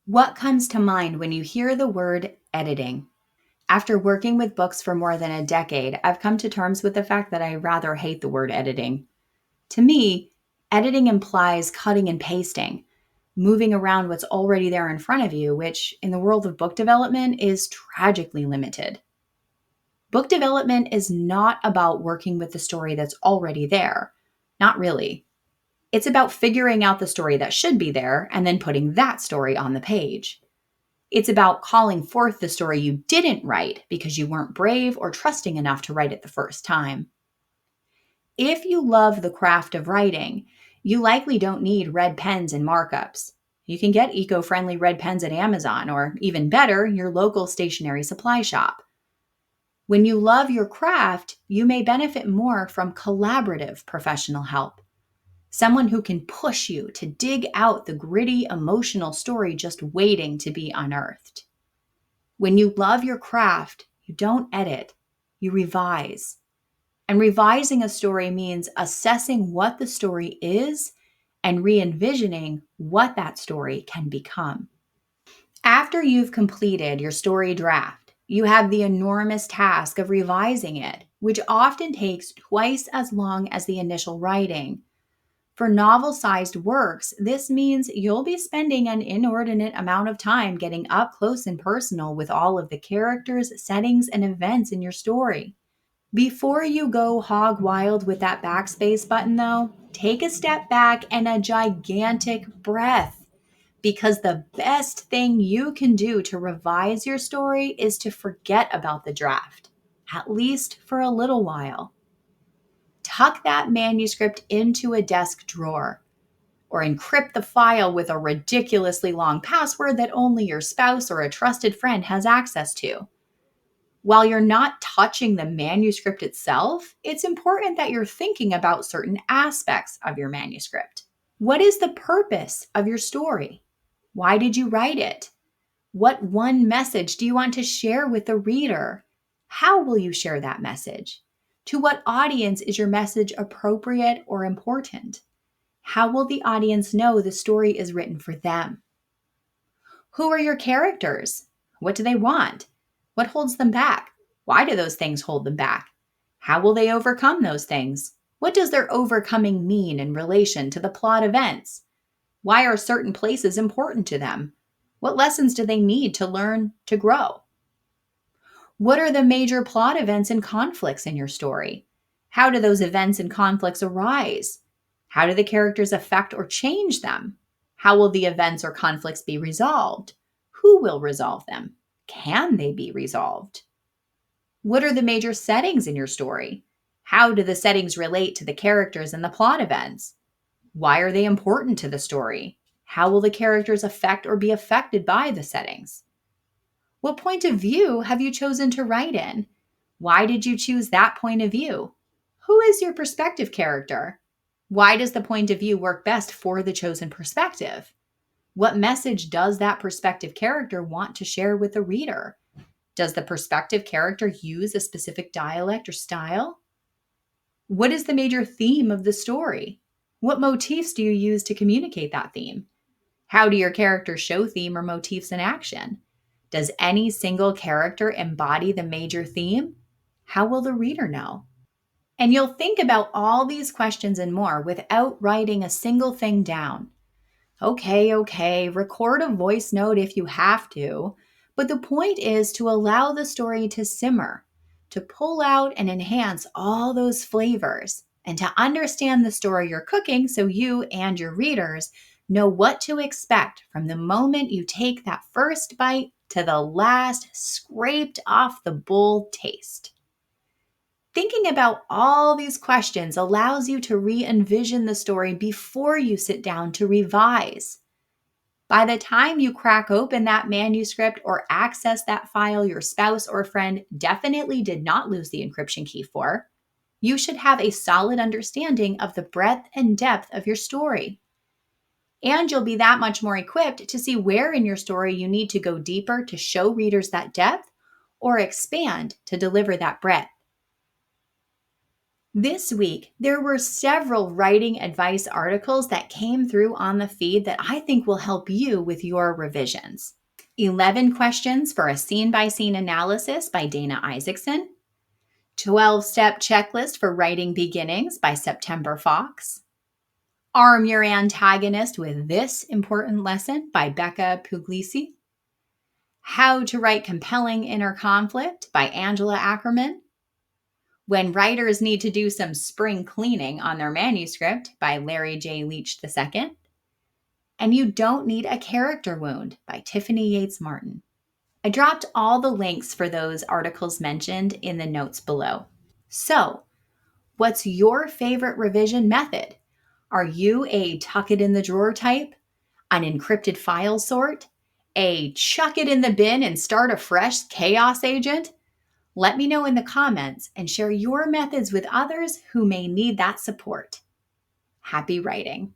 What comes to mind when you hear the word editing? After working with books for more than a decade, I've come to terms with the fact that I rather hate the word editing. To me, editing implies cutting and pasting, moving around what's already there in front of you, which in the world of book development is tragically limited. Book development is not about working with the story that's already there. Not really. It's about figuring out the story that should be there and then putting that story on the page. It's about calling forth the story you didn't write because you weren't brave or trusting enough to write it the first time. If you love the craft of writing, you likely don't need red pens and markups. You can get eco-friendly red pens at Amazon or, even better, your local stationery supply shop. When you love your craft, you may benefit more from collaborative professional help. Someone who can push you to dig out the gritty, emotional story just waiting to be unearthed. When you love your craft, you don't edit, you revise. And revising a story means assessing what the story is and re-envisioning what that story can become. After you've completed your story draft, you have the enormous task of revising it, which often takes twice as long as the initial writing. For novel-sized works, this means you'll be spending an inordinate amount of time getting up close and personal with all of the characters, settings, and events in your story. Before you go hog wild with that backspace button, though, take a step back and a gigantic breath. Because the best thing you can do to revise your story is to forget about the draft, at least for a little while. Tuck that manuscript into a desk drawer, or encrypt the file with a ridiculously long password that only your spouse or a trusted friend has access to. While you're not touching the manuscript itself, it's important that you're thinking about certain aspects of your manuscript. What is the purpose of your story? Why did you write it? What one message do you want to share with the reader? How will you share that message? To what audience is your message appropriate or important? How will the audience know the story is written for them? Who are your characters? What do they want? What holds them back? Why do those things hold them back? How will they overcome those things? What does their overcoming mean in relation to the plot events? Why are certain places important to them? What lessons do they need to learn to grow? What are the major plot events and conflicts in your story? How do those events and conflicts arise? How do the characters affect or change them? How will the events or conflicts be resolved? Who will resolve them? Can they be resolved? What are the major settings in your story? How do the settings relate to the characters and the plot events? Why are they important to the story? How will the characters affect or be affected by the settings? What point of view have you chosen to write in? Why did you choose that point of view? Who is your perspective character? Why does the point of view work best for the chosen perspective? What message does that perspective character want to share with the reader? Does the perspective character use a specific dialect or style? What is the major theme of the story? What motifs do you use to communicate that theme? How do your characters show theme or motifs in action? Does any single character embody the major theme? How will the reader know? And you'll think about all these questions and more without writing a single thing down. Okay, record a voice note if you have to, but the point is to allow the story to simmer, to pull out and enhance all those flavors, and to understand the story you're cooking so you and your readers know what to expect from the moment you take that first bite to the last scraped off the bowl taste. Thinking about all these questions allows you to re-envision the story before you sit down to revise. By the time you crack open that manuscript or access that file your spouse or friend definitely did not lose the encryption key for, you should have a solid understanding of the breadth and depth of your story. And you'll be that much more equipped to see where in your story you need to go deeper to show readers that depth or expand to deliver that breadth. This week, there were several writing advice articles that came through on the feed that I think will help you with your revisions. 11 questions for a scene-by-scene analysis by Dana Isaacson. 12-step checklist for writing beginnings by September Fawkes. Arm your antagonist with this important lesson by Becca Puglisi. How to write compelling inner conflict by Angela Ackerman. When writers need to do some spring cleaning on their manuscript by Larry J. Leech II. And You Don't Need a Character Wound by Tiffany Yates Martin. I dropped all the links for those articles mentioned in the notes below. So, what's your favorite revision method? Are you a tuck it in the drawer type? An encrypted file sort? A chuck it in the bin and start a fresh chaos agent? Let me know in the comments and share your methods with others who may need that support. Happy writing.